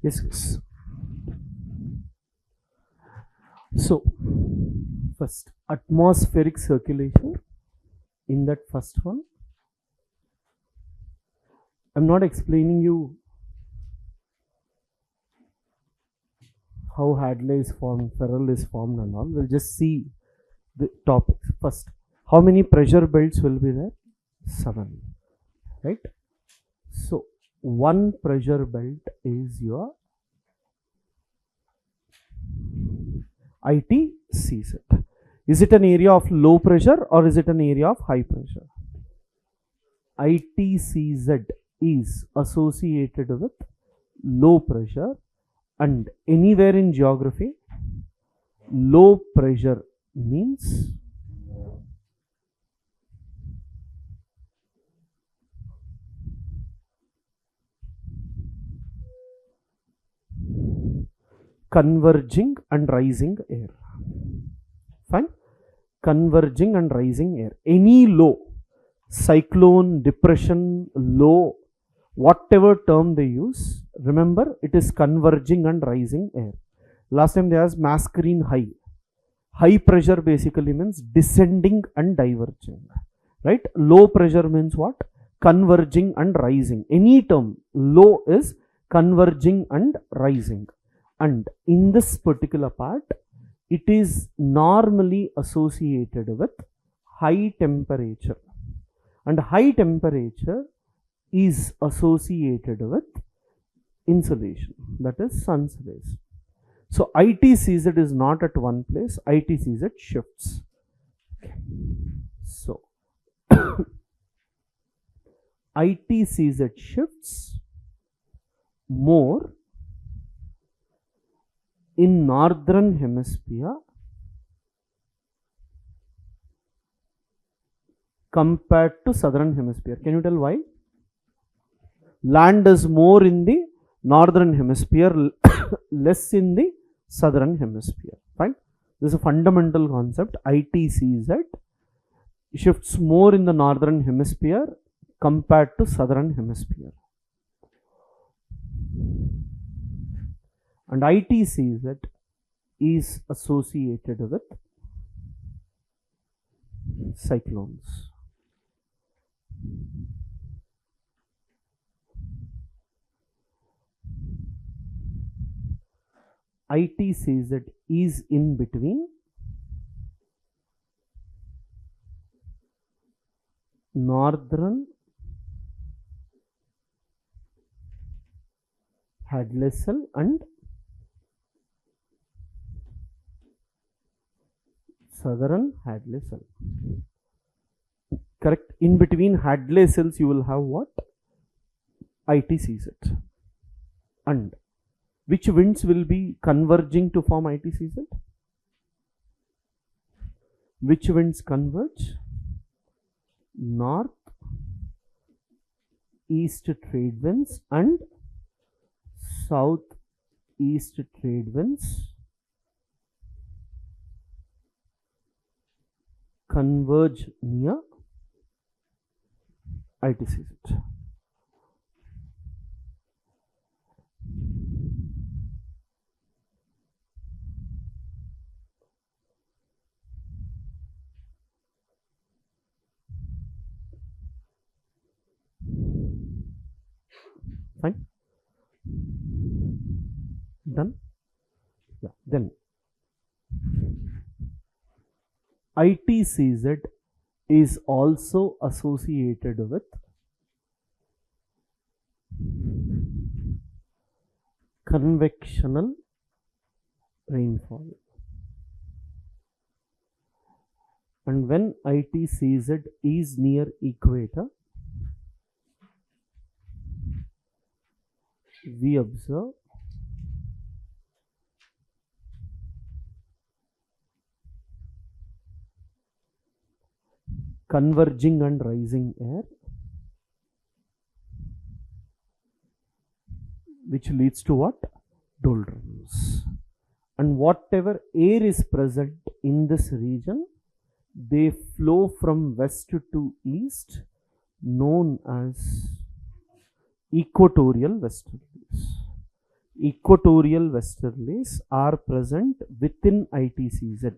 Yes, yes. So, first, atmospheric circulation. In that first one, I'm not explaining you how Hadley is formed, Ferrell is formed and all. We'll just see the topics. First, how many pressure belts will be there? 7, right? So, one pressure belt is your ITCZ. Is it an area of low pressure or is it an area of high pressure? ITCZ is associated with low pressure, and anywhere in geography, low pressure means converging and rising air. Fine. Converging and rising air. Any low, cyclone, depression, low, whatever term they use, remember it is converging and rising air. Last time they asked masculine high. High pressure basically means descending and diverging, right? Low pressure means what? Converging and rising. Any term, low is converging and rising. And in this particular part, it is normally associated with high temperature. And high temperature is associated with insolation, that is sun's rays. So ITCZ is not at one place, ITCZ shifts. Okay. So ITCZ shifts more in northern hemisphere compared to southern hemisphere. Can you tell why? Land is more in the northern hemisphere, less in the southern hemisphere. Fine. This is a fundamental concept. ITCZ shifts more in the northern hemisphere compared to southern hemisphere. And ITCZ is associated with cyclones. ITCZ is in between northern Hadley cell and southern Hadley cell. Correct. In between Hadley cells you will have what? ITCZ. And which winds will be converging to form ITCZ? Which winds converge? North east trade winds and south east trade winds converge near ITCZ. Fine. Done. Yeah. Then ITCZ is also associated with convectional rainfall. And when ITCZ is near equator, we observe converging and rising air, which leads to what? Doldrums. And whatever air is present in this region, they flow from west to east, known as equatorial westerlies. equatorial westerlies are present within ITCZ.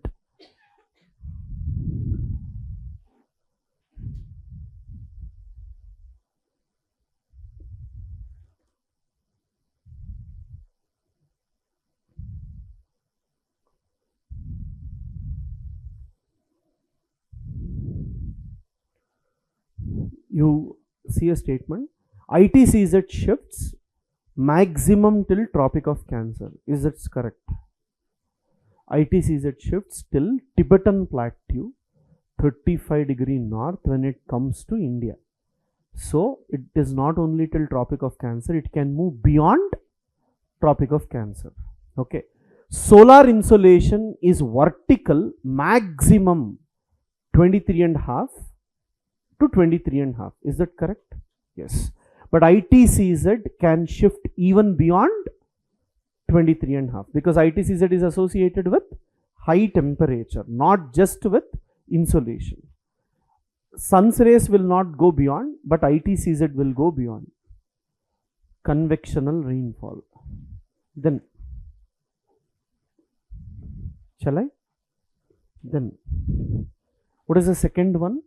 You see a statement, ITCZ shifts maximum till Tropic of Cancer. Is it correct? ITCZ shifts till Tibetan Plateau 35° north when it comes to India. So it is not only till Tropic of Cancer, it can move beyond Tropic of Cancer. Okay. Solar insolation is vertical maximum 23.5 to 23.5. Is that correct? Yes. But ITCZ can shift even beyond 23.5 because ITCZ is associated with high temperature, not just with insolation. Sun's rays will not go beyond, but ITCZ will go beyond. Convectional rainfall. Then, shall I? Then, what is the second one?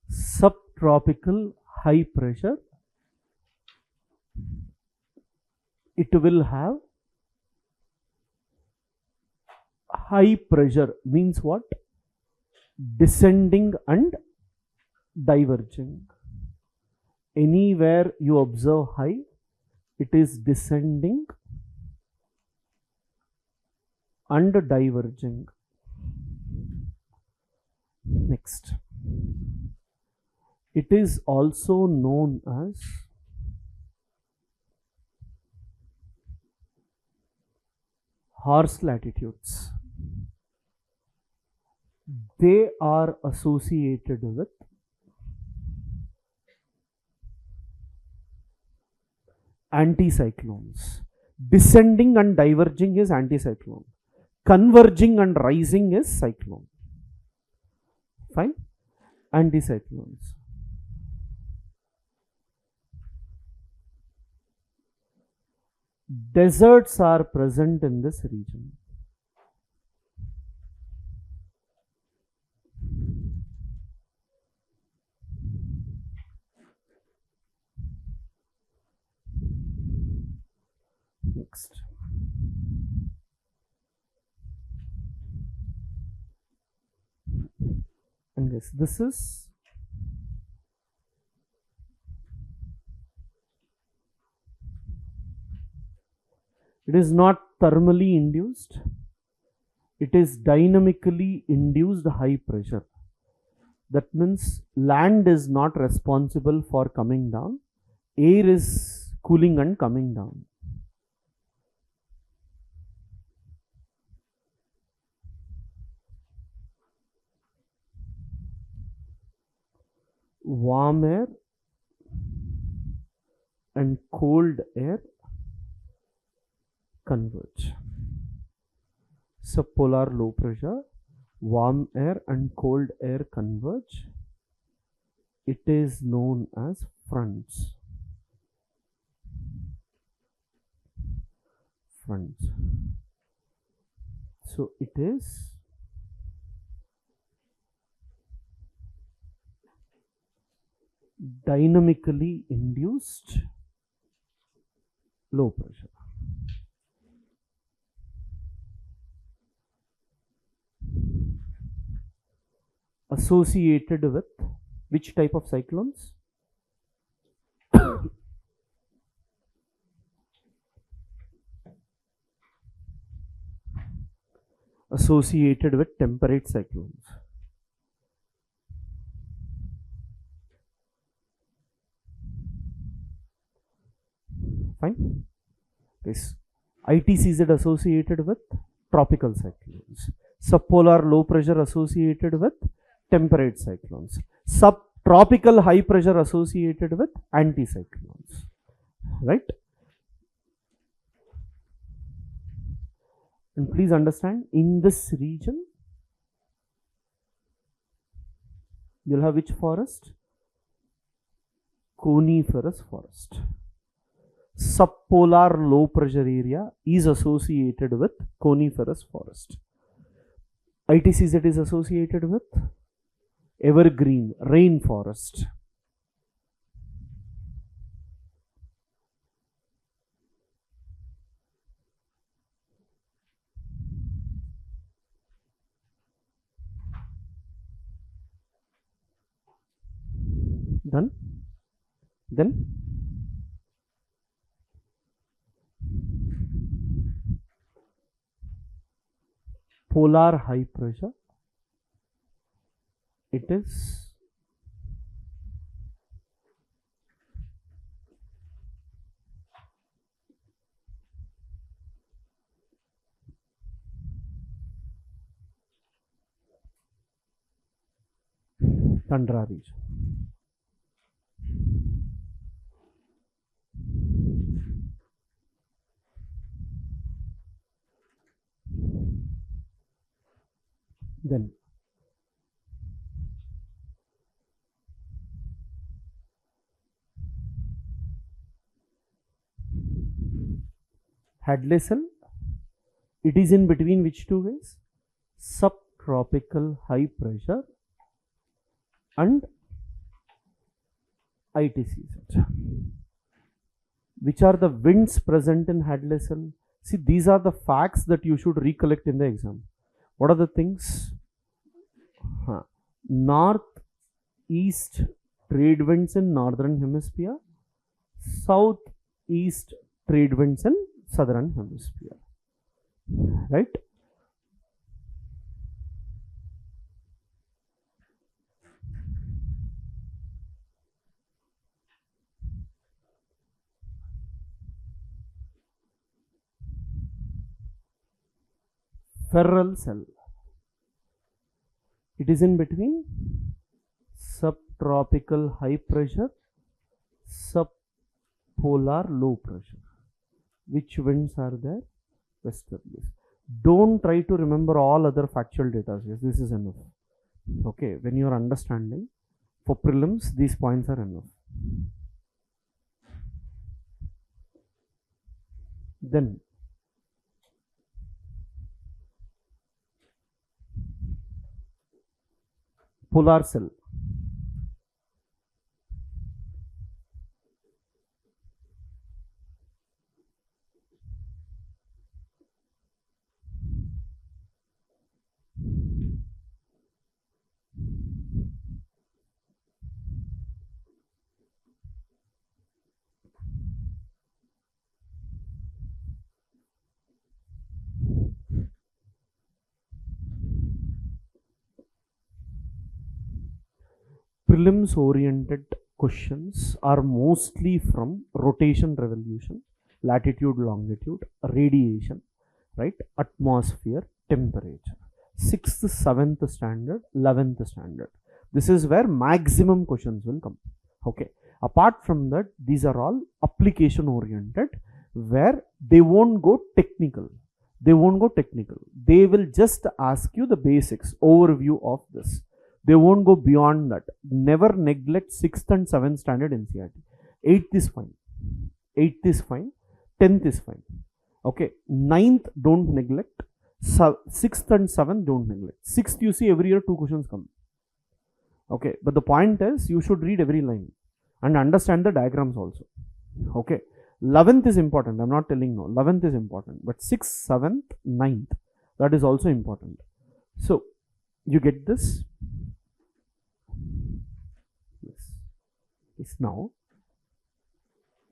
Subtropical high pressure. It will have high pressure means what? Descending and diverging. Anywhere you observe high, it is descending and diverging. Next. It is also known as horse latitudes. They are associated with anticyclones. Descending and diverging is anticyclone. Converging and rising is cyclone. Fine? Anticyclones. Deserts are present in this region. Next. And yes, this is it is not thermally induced, it is dynamically induced high pressure. That means land is not responsible for coming down, air is cooling and coming down. Warm air and cold air converge. Subpolar low pressure, warm air and cold air converge. It is known as fronts. Fronts. So it is dynamically induced low pressure. Associated with which type of cyclones? Associated with temperate cyclones. Fine. Yes. ITCZ associated with tropical cyclones. Subpolar low pressure associated with temperate cyclones. Subtropical high pressure associated with anticyclones. Right? And please understand, in this region, you'll have which forest? Coniferous forest. subpolar low pressure area is associated with coniferous forest. ITCZ is associated with evergreen rainforest. Done. Then polar high pressure, it is tundra region. Then Hadley cell, it is in between which two ways? Subtropical high pressure and ITCZ. Which are the winds present in Hadley cell? See, these are the facts that you should recollect in the exam. What are the things? North-east trade winds in northern hemisphere, south-east trade winds in southern hemisphere, right? Ferrule cell, it is in between subtropical high pressure, subpolar low pressure. Which winds are there? Westerlies. Don't try to remember all other factual data. Yes, this is enough. Okay, when you are understanding for prelims, these points are enough. Then polar cell, prelims oriented questions are mostly from rotation, revolution, latitude, longitude, radiation, right? Atmosphere, temperature. 6th, 7th standard, 11th standard. This is where maximum questions will come. Okay. Apart from that, these are all application oriented, where they won't go technical. They won't go technical. They will just ask you the basics, overview of this. They won't go beyond that. Never neglect 6th and 7th standard NCERT. 8th is fine. 8th is fine. 10th is fine. Okay. 9th, don't neglect. 6th and 7th, don't neglect. 6th, you see every year 2 questions come. Okay. But the point is, you should read every line and understand the diagrams also. Okay. 11th is important. I'm not telling no. 11th is important. But 6th, 7th, 9th, that is also important. So, you get this? Yes. Now,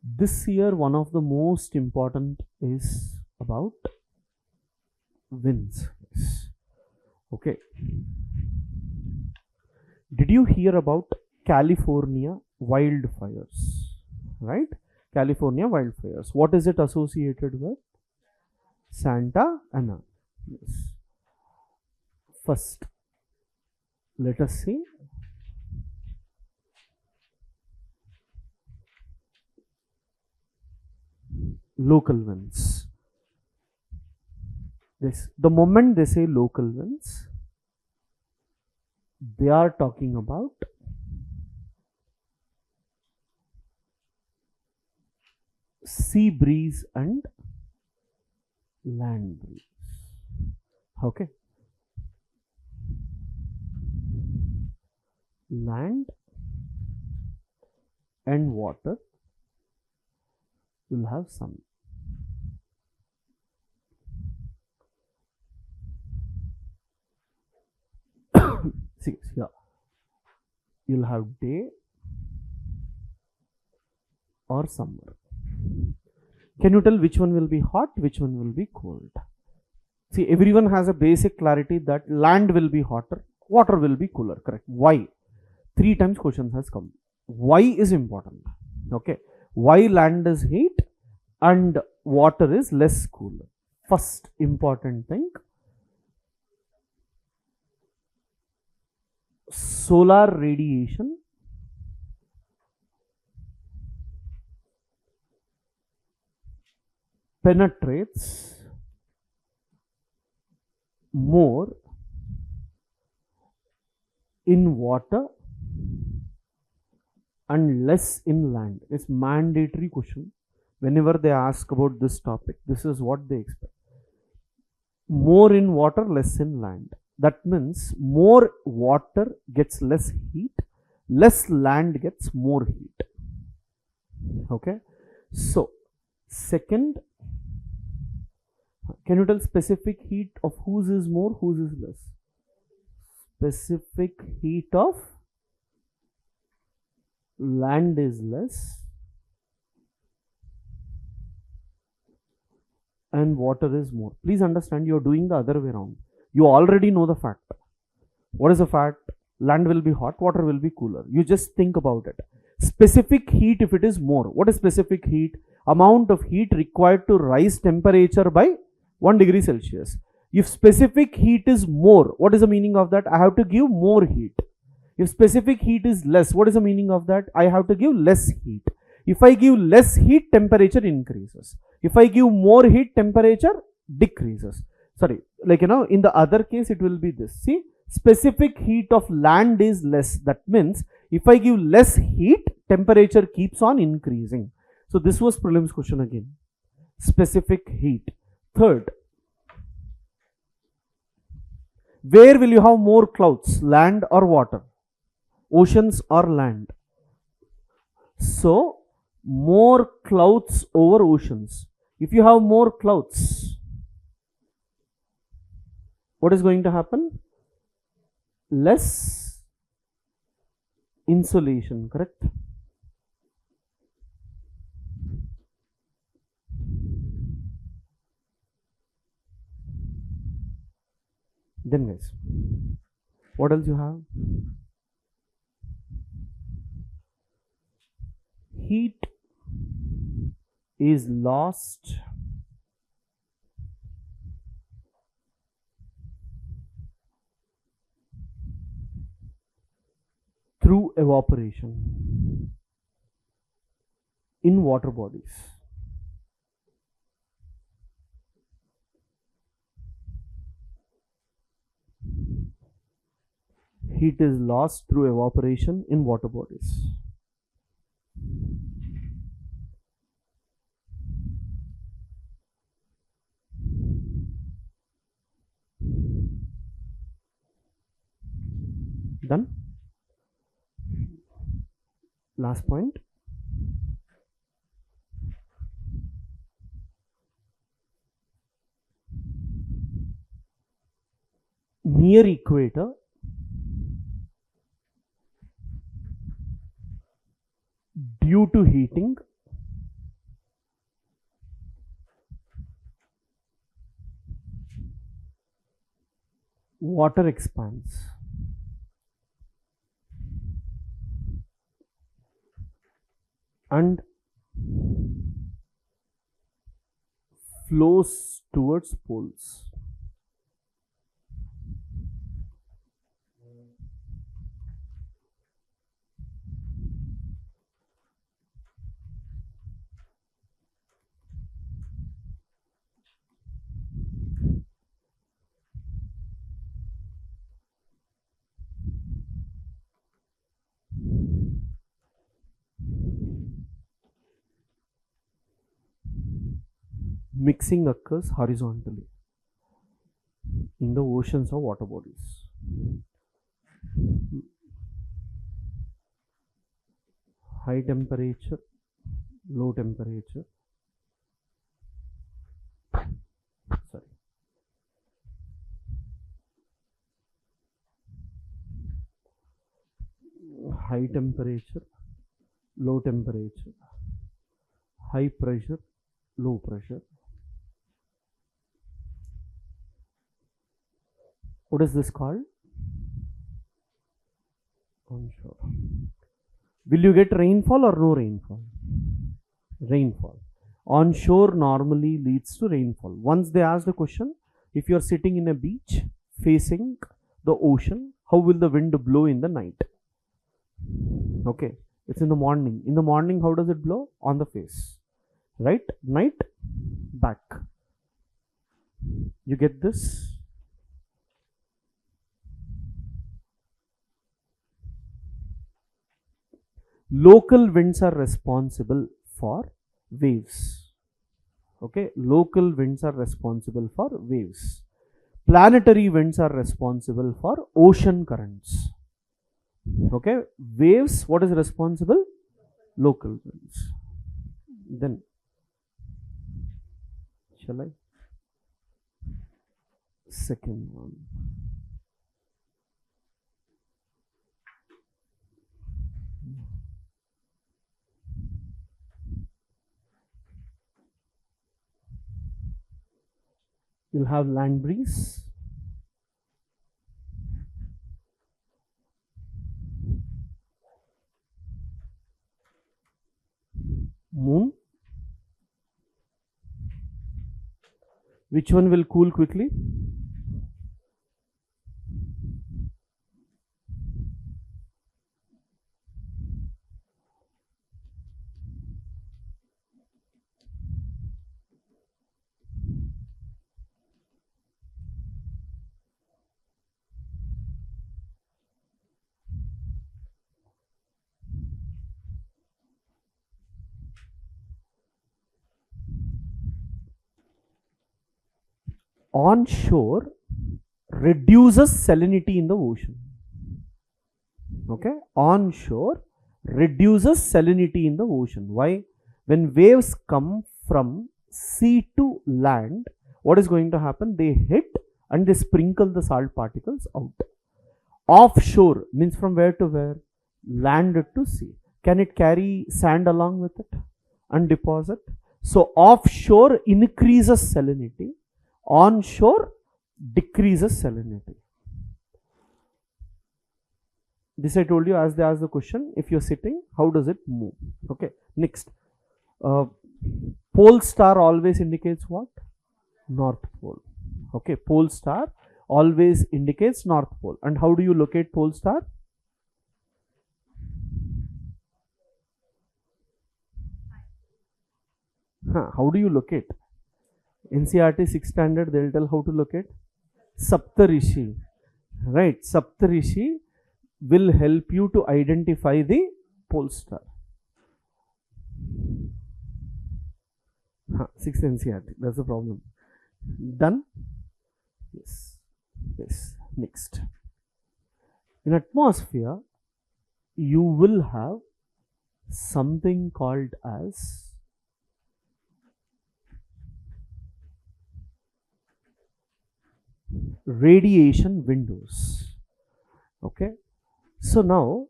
this year one of the most important is about winds. Yes. Okay. Did you hear about California wildfires? Right? California wildfires. What is it associated with? Santa Ana. Yes. First, let us see local winds. Yes, the moment they say local winds, they are talking about sea breeze and land breeze. Okay. Land and water will have sun. See here, you'll have day or summer. Can you tell which one will be hot, which one will be cold? See, everyone has a basic clarity that land will be hotter, water will be cooler, correct? Why? 3 times question has come. Why is important. Okay. Why land is heat and water is less cool? First important thing, solar radiation penetrates more in water and less in land. It's mandatory question. Whenever they ask about this topic, this is what they expect. More in water, less in land. That means more water gets less heat, less land gets more heat. Okay. So, second, can you tell specific heat of whose is more, whose is less? Specific heat of land is less and water is more. Please understand, you are doing the other way around. You already know the fact. What is the fact? Land will be hot, water will be cooler. You just think about it. Specific heat, if it is more, what is specific heat? Amount of heat required to rise temperature by 1 degree Celsius. If specific heat is more, what is the meaning of that? I have to give more heat. If specific heat is less, what is the meaning of that? I have to give less heat. If I give less heat, temperature increases. If I give more heat, temperature decreases. Sorry, like in the other case, it will be this. See, specific heat of land is less. That means if I give less heat, temperature keeps on increasing. So this was prelims question again. Specific heat. Third, where will you have more clouds, land or water? Oceans or land? So, more clouds over oceans. If you have more clouds, what is going to happen? Less insolation, correct? Then guys, what else you have? Heat is lost through evaporation in water bodies. Heat is lost through evaporation in water bodies. Done? Last point. Near equator, due to heating, water expands. And flows towards poles. Mixing occurs horizontally in the oceans or water bodies. High temperature, low temperature. Sorry. High temperature, low temperature, high pressure, low pressure. What is this called? Onshore. Will you get rainfall or no rainfall? Rainfall. Onshore normally leads to rainfall. Once they ask the question, if you are sitting in a beach facing the ocean, how will the wind blow in the night? Okay, it's in the morning. In the morning, how does it blow? On the face. Right? Night, back. You get this? Local winds are responsible for waves. Okay, local winds are responsible for waves. Planetary winds are responsible for ocean currents. Okay, waves, what is responsible? Local winds. Then, shall I? Second one. You'll have land breeze, moon. Which one will cool quickly? Onshore reduces salinity in the ocean. Okay, onshore reduces salinity in the ocean. Why? When waves come from sea to land, what is going to happen? They hit and they sprinkle the salt particles out. Offshore means from where to where? Land to sea. Can it carry sand along with it and deposit? So offshore increases salinity. Onshore decreases salinity. This I told you as they ask the question, if you're sitting, how does it move? Okay, next. Pole star always indicates what? North pole. Okay, pole star always indicates North pole. And how do you locate pole star? How do you locate? NCERT 6th standard, they'll tell how to locate. Saptarishi. Right, Saptarishi will help you to identify the pole star. 6th NCERT, that's the problem. Done? Yes. Yes. Next. In atmosphere, you will have something called as radiation windows. Okay, so now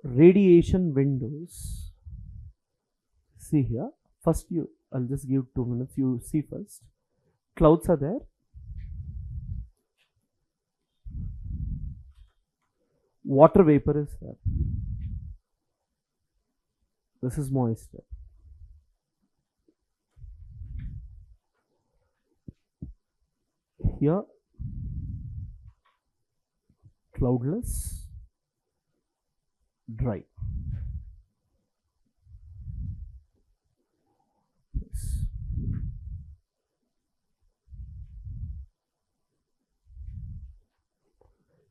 radiation windows, see here, first I'll just give 2 minutes, you see first. Clouds are there, water vapor is there, this is moisture. Here cloudless, dry. Yes.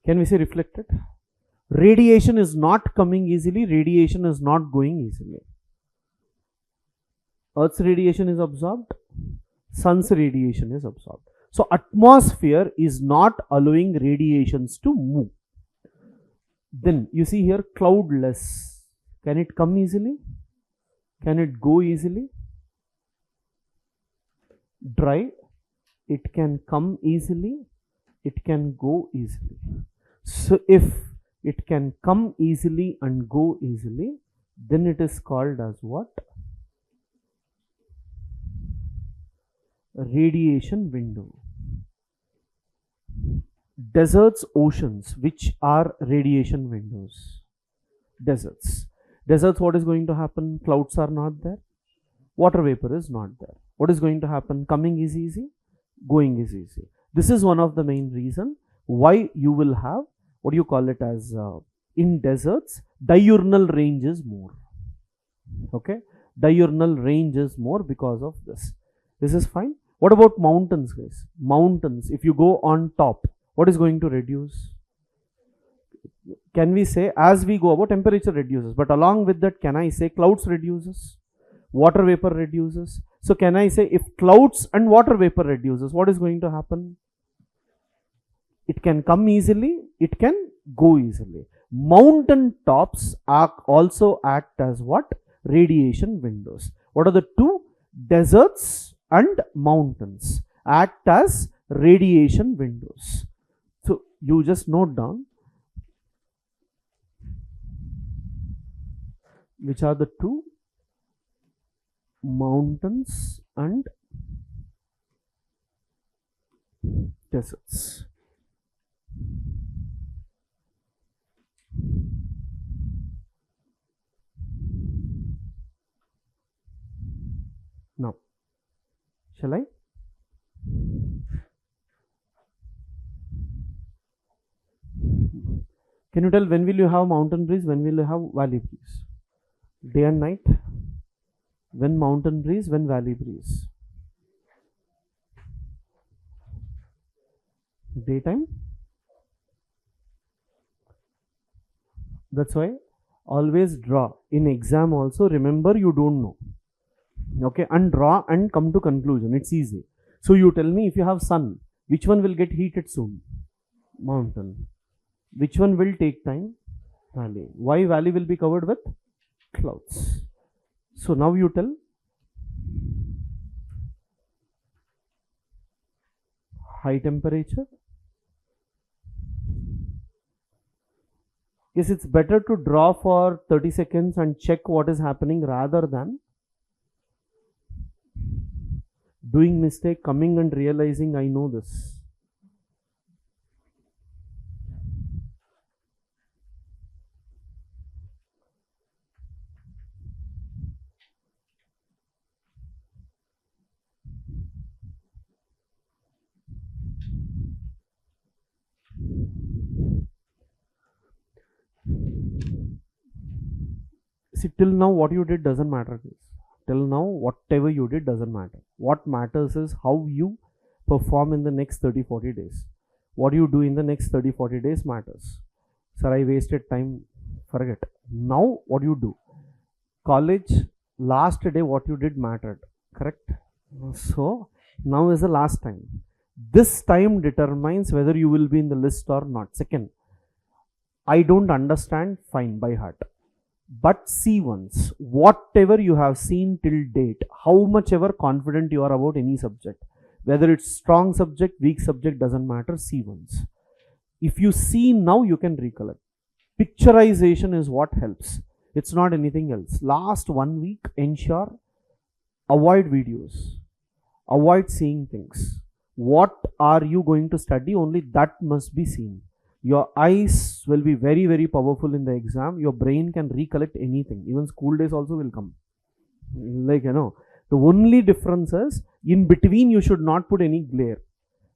Can we say reflected? Radiation is not coming easily, radiation is not going easily. Earth's radiation is absorbed, sun's radiation is absorbed. So atmosphere is not allowing radiations to move. Then you see here cloudless. Can it come easily? Can it go easily? Dry, it can come easily, it can go easily. So if it can come easily and go easily, then it is called as what? Radiation window. Deserts, oceans, which are radiation windows? Deserts. Deserts, what is going to happen? Clouds are not there, water vapor is not there. What is going to happen? Coming is easy, going is easy. This is one of the main reason why you will have, what do you call it as, in deserts, diurnal range is more. Okay, diurnal range is more because of this. This is fine. What about mountains, guys? Mountains, if you go on top, what is going to reduce? Can we say as we go above, temperature reduces, but along with that, can I say clouds reduces, water vapor reduces? So can I say if clouds and water vapor reduces, what is going to happen? It can come easily, it can go easily. Mountain tops also act as what? Radiation windows. What are the two? Deserts and mountains act as radiation windows. So you just note down which are the two: mountains and deserts. Now, shall I? Can you tell when will you have mountain breeze, when will you have valley breeze? Day and night? When mountain breeze, when valley breeze? Daytime? That's why always draw. In exam also, remember you don't know. Okay, and draw and come to conclusion. It's easy. So you tell me if you have sun, which one will get heated soon? Mountain. Which one will take time? Valley. Why valley will be covered with clouds? So now you tell. High temperature. Yes, it's better to draw for 30 seconds and check what is happening rather than doing mistake, coming and realizing I know this. See, till now what you did doesn't matter. Till now whatever you did doesn't matter. What matters is how you perform in the next 30-40 days. What you do in the next 30-40 days matters. Sir, I wasted time. Forget. Now what you do. College, last day what you did mattered. Correct? So now is the last time. This time determines whether you will be in the list or not. Second, I don't understand, fine, by heart. But see once, whatever you have seen till date, how much ever confident you are about any subject, whether it's strong subject, weak subject, doesn't matter, see once. If you see now, you can recollect. Picturization is what helps. It's not anything else. Last 1 week, ensure, avoid videos, avoid seeing things. What are you going to study? Only that must be seen. Your eyes will be very, very powerful in the exam. Your brain can recollect anything. Even school days also will come. Like, the only difference is in between you should not put any glare.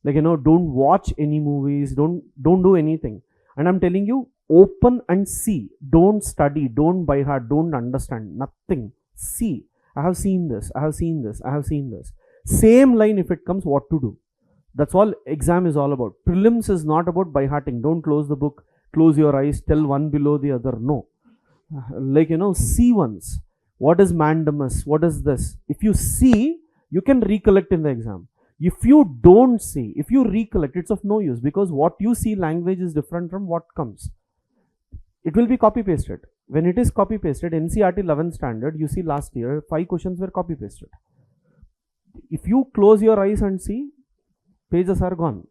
Like, don't watch any movies. Don't do anything. And I'm telling you, open and see. Don't study. Don't by heart. Don't understand. Nothing. See. I have seen this. I have seen this. I have seen this. Same line if it comes, what to do. That's all exam is all about. Prelims is not about by hearting. Don't close the book, close your eyes, tell one below the other. No. Like, see once. What is mandamus? What is this? If you see, You can recollect in the exam. If you don't see, if you recollect, it's of no use, because what you see language is different from what comes. It will be copy pasted. When it is copy pasted, NCERT 11th standard, you see last year 5 questions were copy pasted. If you close your eyes and see, pages are gone.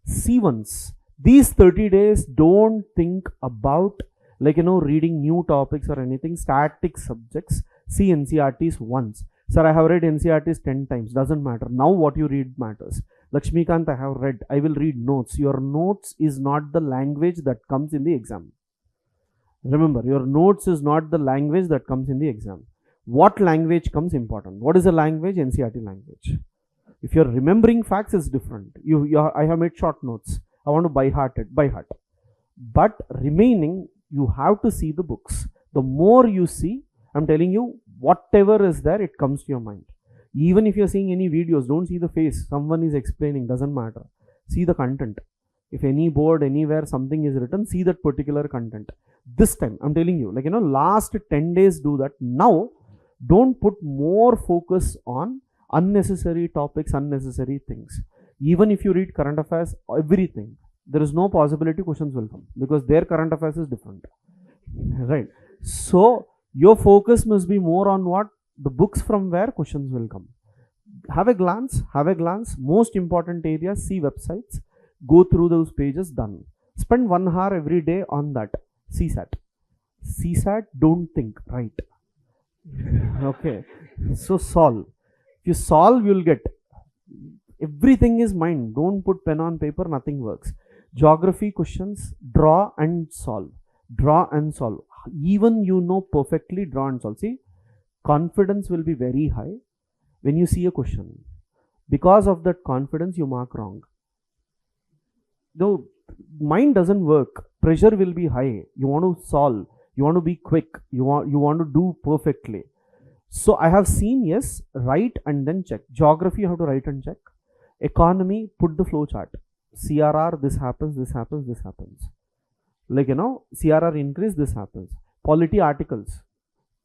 See once. These 30 days, don't think about reading new topics or anything, static subjects. See NCERTs once. Sir, I have read NCERTs 10 times. Doesn't matter. Now what you read matters. Lakshmikant, I have read. I will read notes. Your notes is not the language that comes in the exam. Remember, your notes is not the language that comes in the exam. What language comes important? What is the language? NCERT language. If you're remembering facts, it's different. I have made short notes. I want to by heart. But remaining, you have to see the books. The more you see, I'm telling you, whatever is there, it comes to your mind. Even if you're seeing any videos, don't see the face. Someone is explaining, doesn't matter. See the content. If any board, anywhere, something is written, see that particular content. This time, I'm telling you, last 10 days do that. Now, don't put more focus on unnecessary topics, unnecessary things. Even if you read current affairs, everything, there is no possibility questions will come, because their current affairs is different, right? So your focus must be more on what the books from where questions will come. Have a glance. Most important areas, see websites, go through those pages, done. Spend 1 hour every day on that. CSAT, don't think, right? Okay, so solve. If you solve, you'll get. Everything is mind. Don't put pen on paper, nothing works. Geography questions, draw and solve. Even you know perfectly, draw and solve. See, confidence will be very high when you see a question. Because of that confidence, you mark wrong. Though mind doesn't work, pressure will be high. You want to solve, you want to be quick, you want to do perfectly. So I have seen, yes, write and then check. Geography, you have to write and check. Economy, put the flow chart. CRR, this happens. CRR increase, this happens. Polity articles.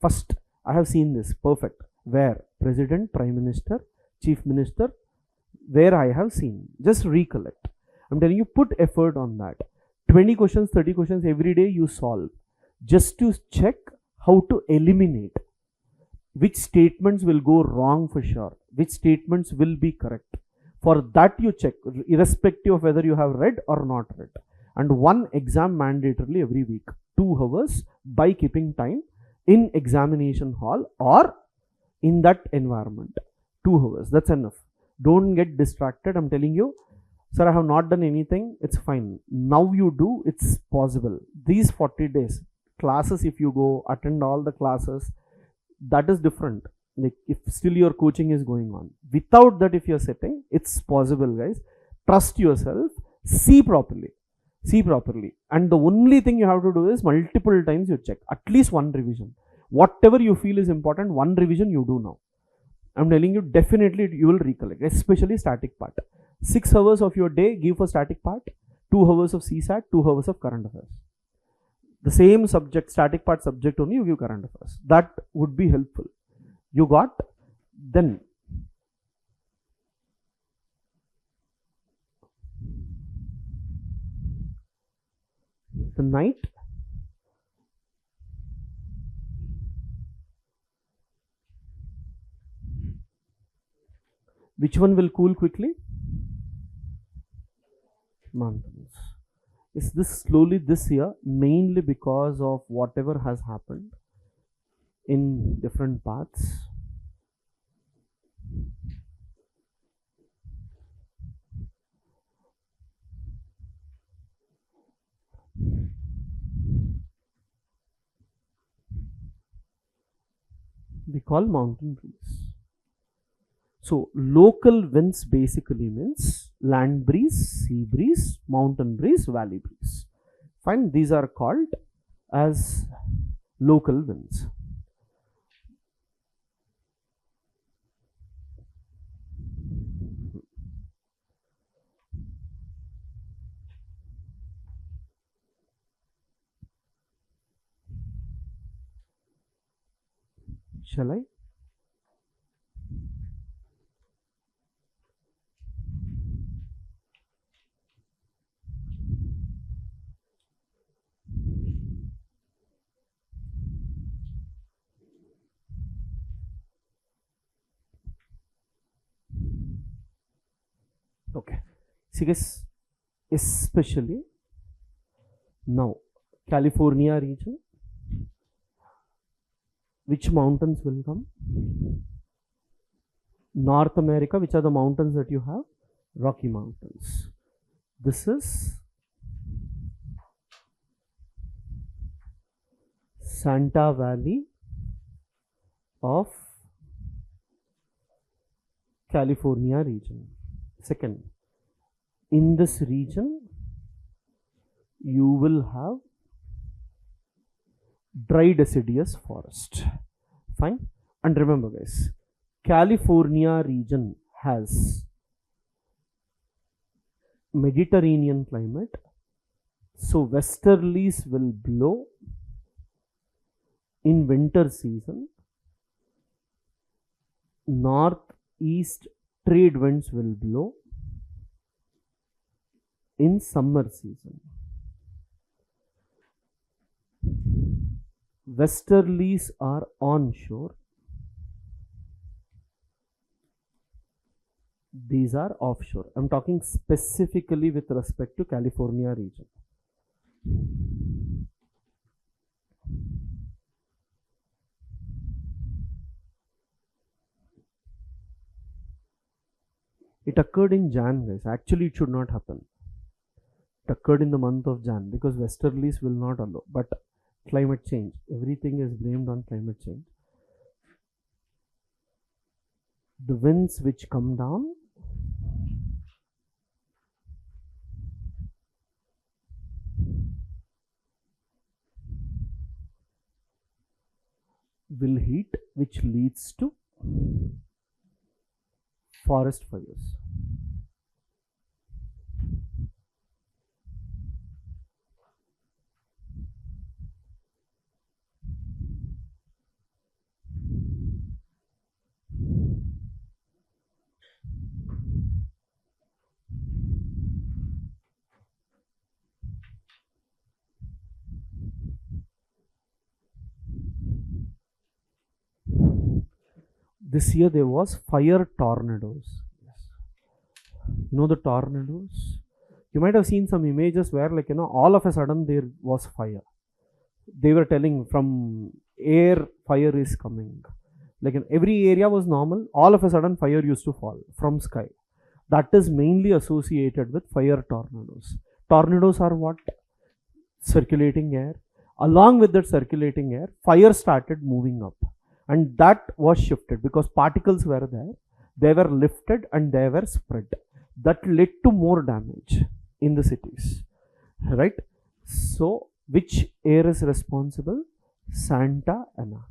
First, I have seen this, perfect. Where? President, Prime Minister, Chief Minister, where I have seen. Just recollect. I'm telling you, put effort on that. 20 questions, 30 questions every day you solve. Just to check how to eliminate. Which statements will go wrong for sure. Which statements will be correct. For that you check, irrespective of whether you have read or not read. And 1 exam mandatorily every week. 2 hours by keeping time in examination hall or in that environment. 2 hours, that's enough. Don't get distracted. I'm telling you, sir, I have not done anything. It's fine. Now you do, it's possible. These 40 days, classes, if you go, attend all the classes, that is different. Like if still your coaching is going on. Without that, if you're sitting, it's possible, guys. Trust yourself. See properly. And the only thing you have to do is multiple times you check. At least 1 revision. Whatever you feel is important, 1 revision you do now. I'm telling you, definitely you will recollect, especially static part. 6 hours of your day give for static part, 2 hours of CSAT, 2 hours of current affairs. The same subject, static part subject only, you give current affairs. That would be helpful. You got? Then the night, which one will cool quickly? Mountains. Is this slowly this year? Mainly because of whatever has happened in different paths. We call mountain breeze. So local winds basically means land breeze, sea breeze, mountain breeze, valley breeze. Fine, these are called as local winds. Shall I? Okay. See guys, especially now, California region, which mountains will come? North America, which are the mountains that you have? Rocky Mountains. This is Santa Valley of California region. Second, in this region, you will have dry deciduous forest. Fine. And remember guys, California region has Mediterranean climate, so westerlies will blow in winter season, northeast trade winds will blow in summer season. Westerlies are onshore, these are offshore. I'm talking specifically with respect to California region. It occurred in Jan guys. Actually it should not happen. It occurred in the month of Jan because westerlies will not allow. But climate change, everything is blamed on climate change. The winds which come down will heat, which leads to forest fires. This year there was fire tornadoes. You know the tornadoes? You might have seen some images where all of a sudden there was fire. They were telling from air fire is coming. In every area was normal, all of a sudden fire used to fall from sky. That is mainly associated with fire tornadoes. Tornadoes are what? Circulating air. Along with that circulating air, fire started moving up. And that was shifted because particles were there, they were lifted and they were spread. That led to more damage in the cities, right? So, which air is responsible? Santa Ana.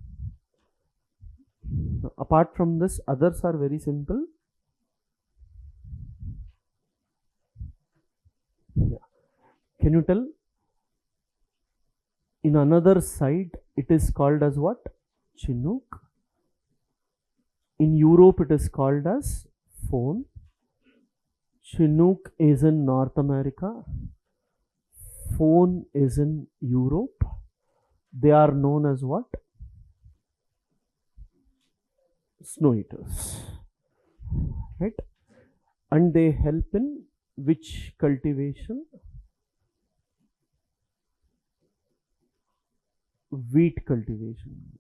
Now, apart from this, others are very simple. Yeah. Can you tell? In another side, it is called as what? Chinook. In Europe, it is called as Phone. Chinook is in North America. Phone is in Europe. They are known as what? Snow eaters. Right? And they help in which cultivation? Wheat cultivation.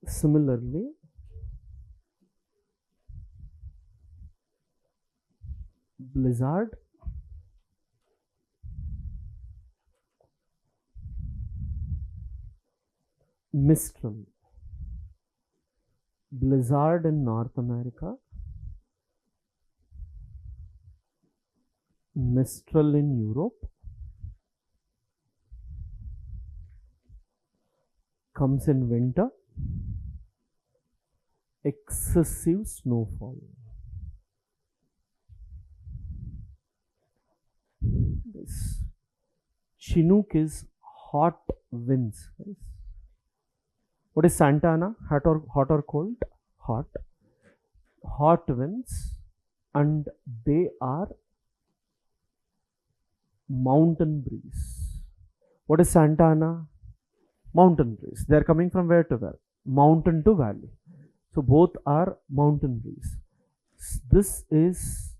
Similarly, blizzard, mistral. Blizzard in North America, mistral in Europe, comes in winter, excessive snowfall. This Chinook is hot winds. What is Santa Ana? Hot or cold? Hot. Hot winds, and they are mountain breeze. What is Santa Ana? Mountain breeze. They are coming from where to where? Mountain to valley. So both are mountain breeze. This is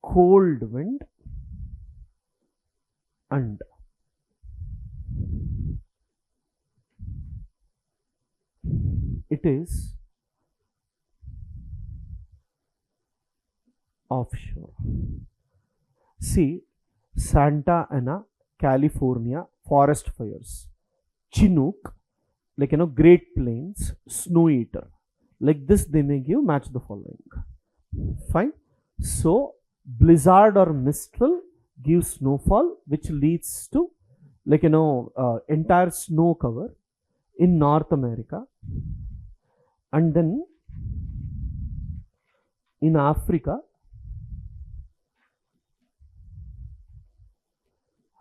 cold wind and it is offshore. See, Santa Ana, California, forest fires. Chinook, like Great Plains, Snow Eater. Like this, they may give match the following. Fine. So, blizzard or mistral gives snowfall, which leads to entire snow cover in North America, and then in Africa,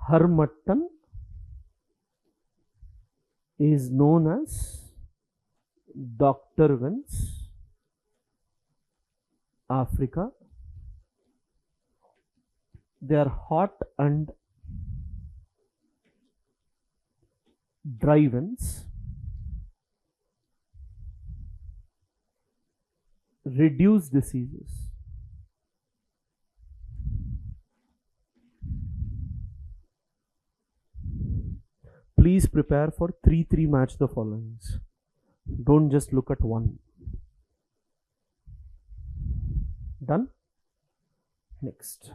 Harmattan is known as Dr. Winds, Africa. They are hot and dry winds, reduce diseases. Please prepare for 3 match the followings. Don't just look at one. Done? Next.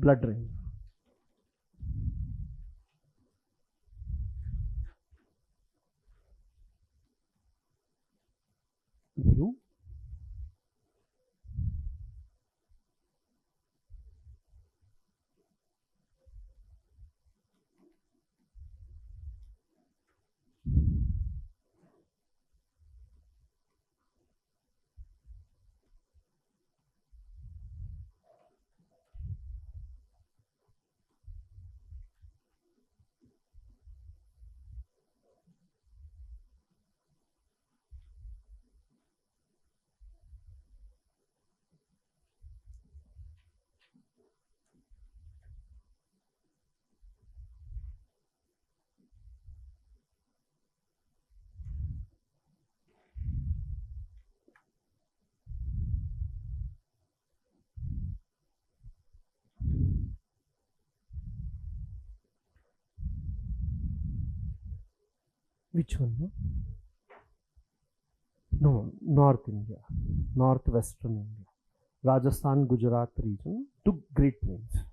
Blood rain. Blue. Which one? No, North India, Northwestern India, Rajasthan, Gujarat region to Great Plains.